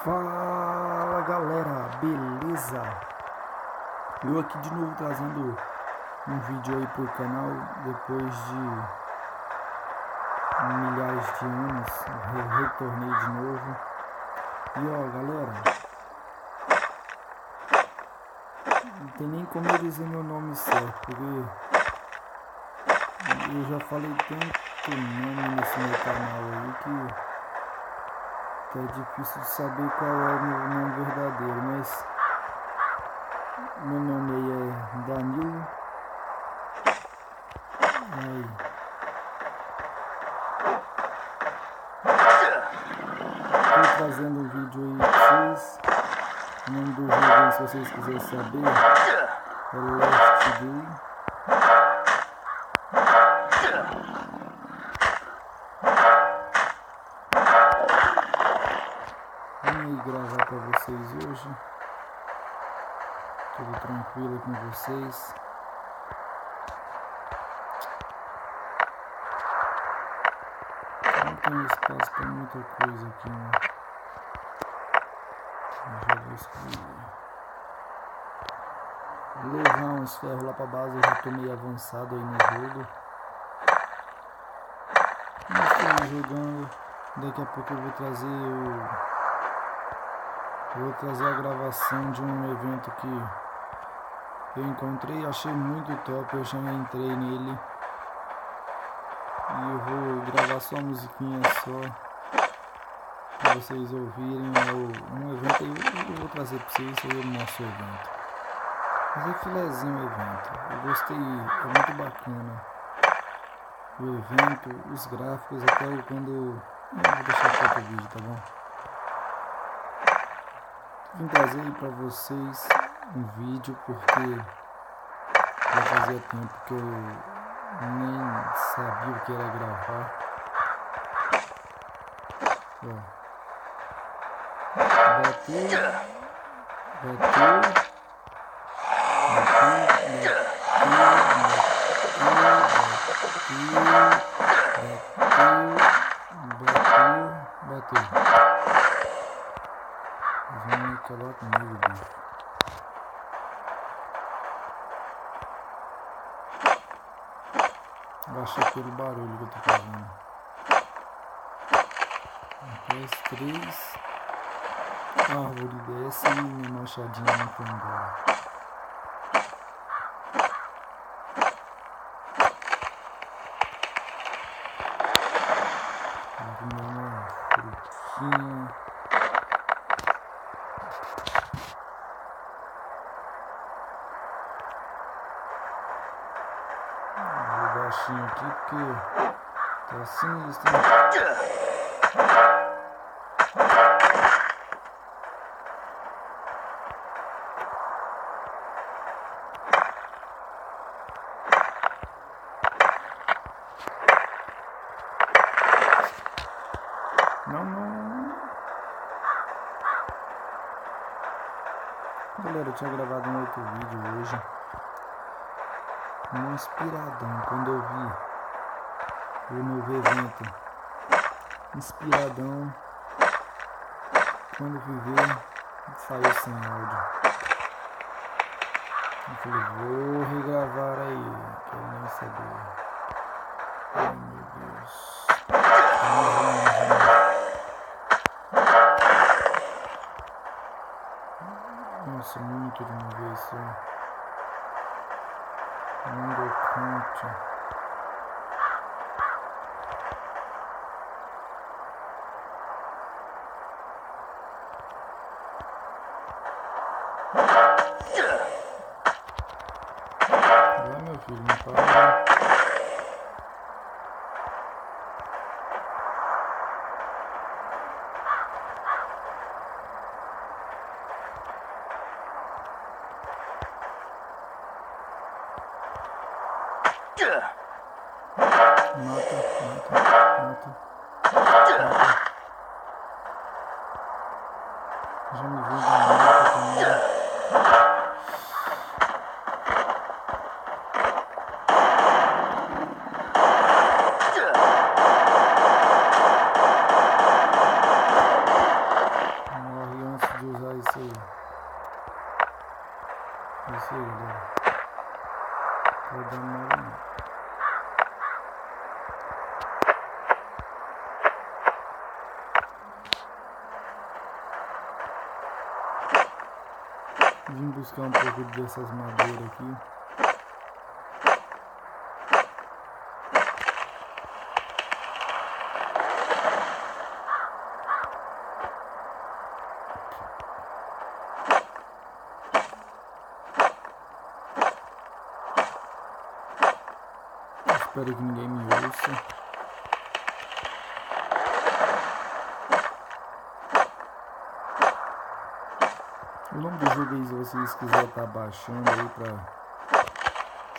Fala galera, beleza? Eu aqui de novo trazendo um vídeo aí pro canal depois de milhares de anos. Eu retornei de novo. E ó galera, não tem nem como eu dizer meu nome certo, porque eu já falei tanto nome nesse meu canal aí que é difícil de saber qual é o meu nome verdadeiro, mas meu nome aí é Danilo. Aí. Estou trazendo um vídeo aí pra vocês. O nome do vídeo aí, se vocês quiserem saber, é Last Day. Gravar para vocês hoje, tudo tranquilo com vocês. Não tem espaço para muita coisa aqui, né? Já vou escolher. Levar uns ferros lá para base, eu já tô meio avançado aí no jogo. Estou jogando. Daqui a pouco eu vou trazer a gravação de um evento que eu encontrei, achei muito top, eu já entrei nele e eu vou gravar só a musiquinha só para vocês ouvirem. Um evento aí, eu vou trazer para vocês aí o nosso evento, mas é filezinho o evento, eu gostei, é muito bacana o evento, os gráficos, até quando eu vou deixar aqui o vídeo, tá bom? Vim trazer aí pra vocês um vídeo porque já fazia tempo que eu nem sabia o que era gravar. Ó. Bateu. Vem acabar comigo, bicho. Baixei pelo barulho que eu tô fazendo. Após 3 árvores desce e minha machadinha não foi embora. Vou comer uma frutinha. Baixinho aqui porque tá sinistro. Não. Galera, eu tinha gravado um outro vídeo hoje. Inspiradão, quando eu vi o novo evento, inspiradão, quando eu fui ver, saiu sem áudio. Eu falei, vou regravar aí, quero nem saber. Ai meu Deus. Nossa, muito de uma vez só. Não dou conta. Vai, meu filho, não para. Mata. Já me vi da mata também. Morre sei, galera. Vou dar uma olhada. Vim buscar um pouco dessas madeiras aqui. Espero que ninguém me ouça. O nome do jogo aí, se vocês quiserem estar baixando aí pra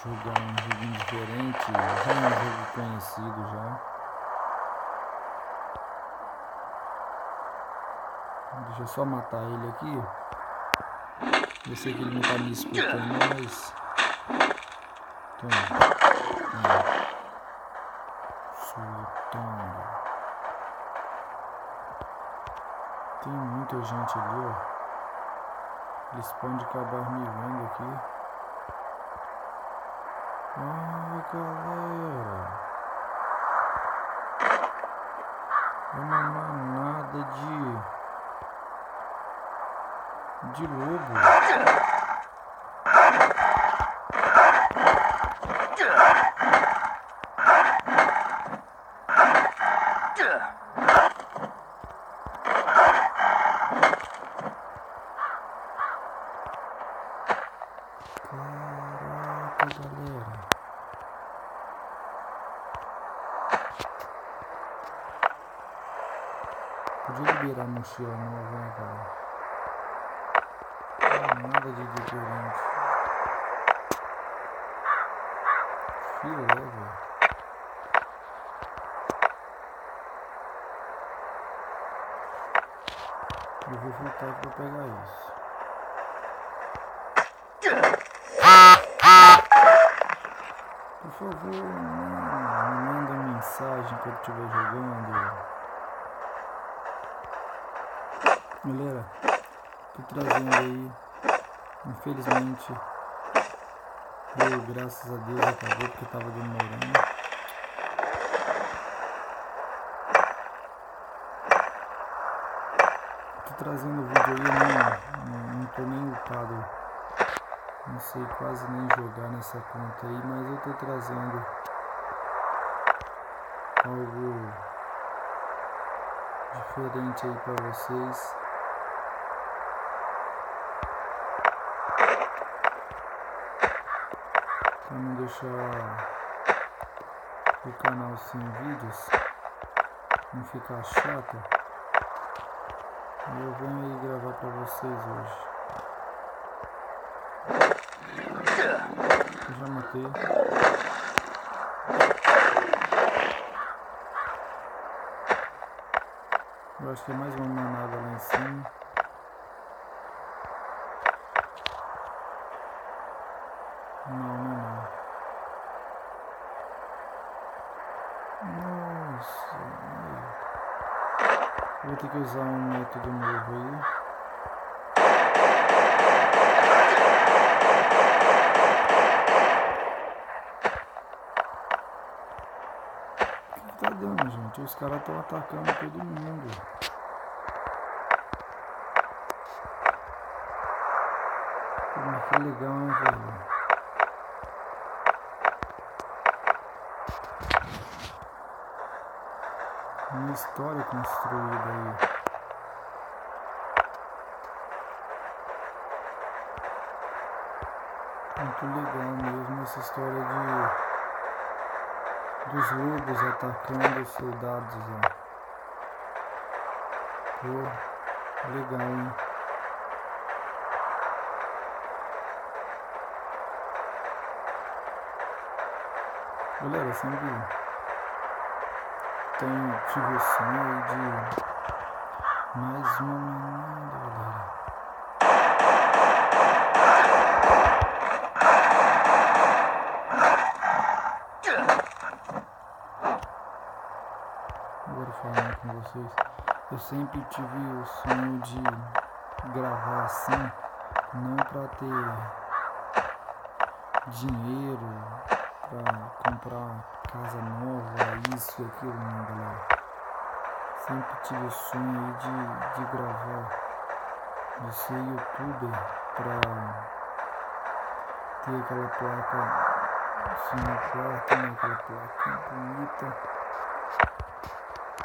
jogar um joguinho diferente, já é um jogo conhecido já. Deixa eu só matar ele aqui. Eu sei que ele não tá me escutando, mas... Toma. Soltando. Tem muita gente ali, ó. Eles podem acabar me vendo aqui. Ai, galera. É uma manada de lobo. Caraca, galera. Podia liberar a mochila nova, né, cara? Nada de diferente. Filé, velho. Eu vou voltar aqui pra pegar isso. Por favor, me manda mensagem quando estiver jogando. Galera, tô trazendo aí. Infelizmente, graças a Deus acabou porque tava demorando. Tô trazendo o vídeo aí, não tô nem upado. Não sei quase nem jogar nessa conta aí, mas eu tô trazendo algo diferente aí pra vocês. Pra não deixar o canal sem vídeos, não ficar chato, eu venho aí gravar pra vocês hoje. Eu já matei. Eu acho que é mais uma manada lá em cima. Não. Nossa. Vou ter que usar um método novo aí. Tá dando, gente, os caras estão atacando todo mundo. Como que legal, né, velho? Uma história construída aí. Muito legal mesmo essa história dos lobos atacando os soldados, ó. Pô, legal, hein? Galera, sempre tive o sonho de mais uma manada, galera. Agora falando com vocês, eu sempre tive o sonho de gravar assim, não pra ter dinheiro para comprar casa nova, isso e aquilo, né, galera? Sempre tive o sonho aí de gravar, de ser youtuber, pra ter aquela placa assim no quarto, né? Aquela placa bonita.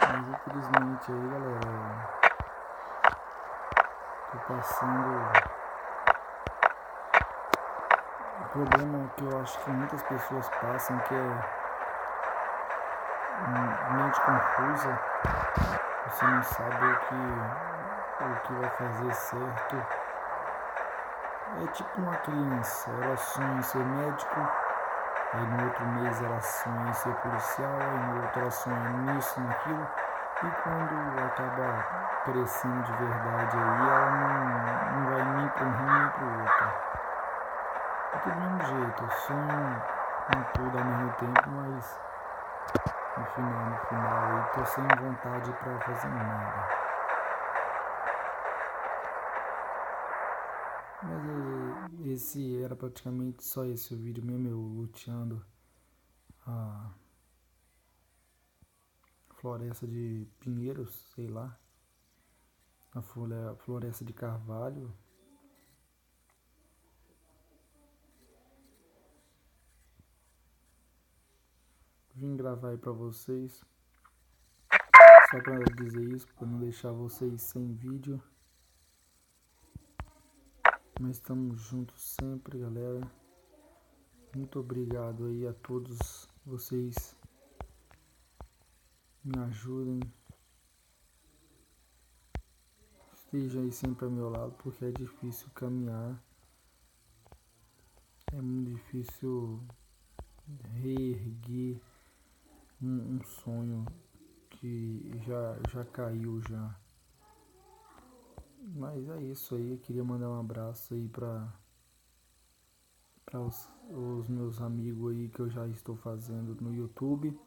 Mas infelizmente aí, galera, tô passando o problema que eu acho que muitas pessoas passam, que é mente confusa. Você não sabe o que vai fazer certo. É tipo uma criança, ela sonha em ser médico, aí no outro mês ela sonha em ser policial, aí no outro ela sonha nisso, naquilo, e quando acaba crescendo de verdade aí, ela não vai nem para um rumo nem para o outro. É tudo do mesmo jeito, eu sonho em tudo ao mesmo tempo, mas no final aí tô sem vontade para fazer nada. Mas esse era praticamente só esse o vídeo mesmo, eu luteando a floresta de pinheiros, sei lá, a floresta de carvalho. Vim gravar aí pra vocês, só pra dizer isso, pra não deixar vocês sem vídeo. Mas estamos juntos sempre, galera. Muito obrigado aí a todos vocês. Me ajudem. Esteja aí sempre ao meu lado, porque é difícil caminhar. É muito difícil reerguer um sonho que já caiu já. Mas é isso aí, eu queria mandar um abraço aí para os meus amigos aí que eu já estou fazendo no YouTube.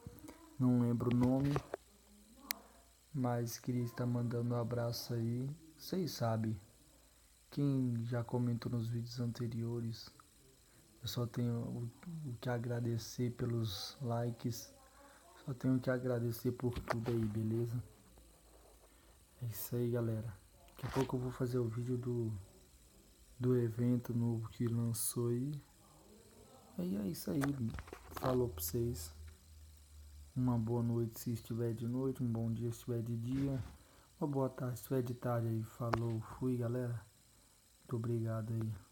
Não lembro o nome, mas queria estar mandando um abraço aí. Vocês sabem, quem já comentou nos vídeos anteriores, eu só tenho o que agradecer pelos likes. Só tenho que agradecer por tudo aí, beleza? É isso aí, galera. Daqui a pouco eu vou fazer o vídeo do evento novo que lançou aí. Aí é isso aí. Falou pra vocês. Uma boa noite se estiver de noite. Um bom dia se estiver de dia. Uma boa tarde se estiver de tarde aí. Falou. Fui, galera. Muito obrigado aí.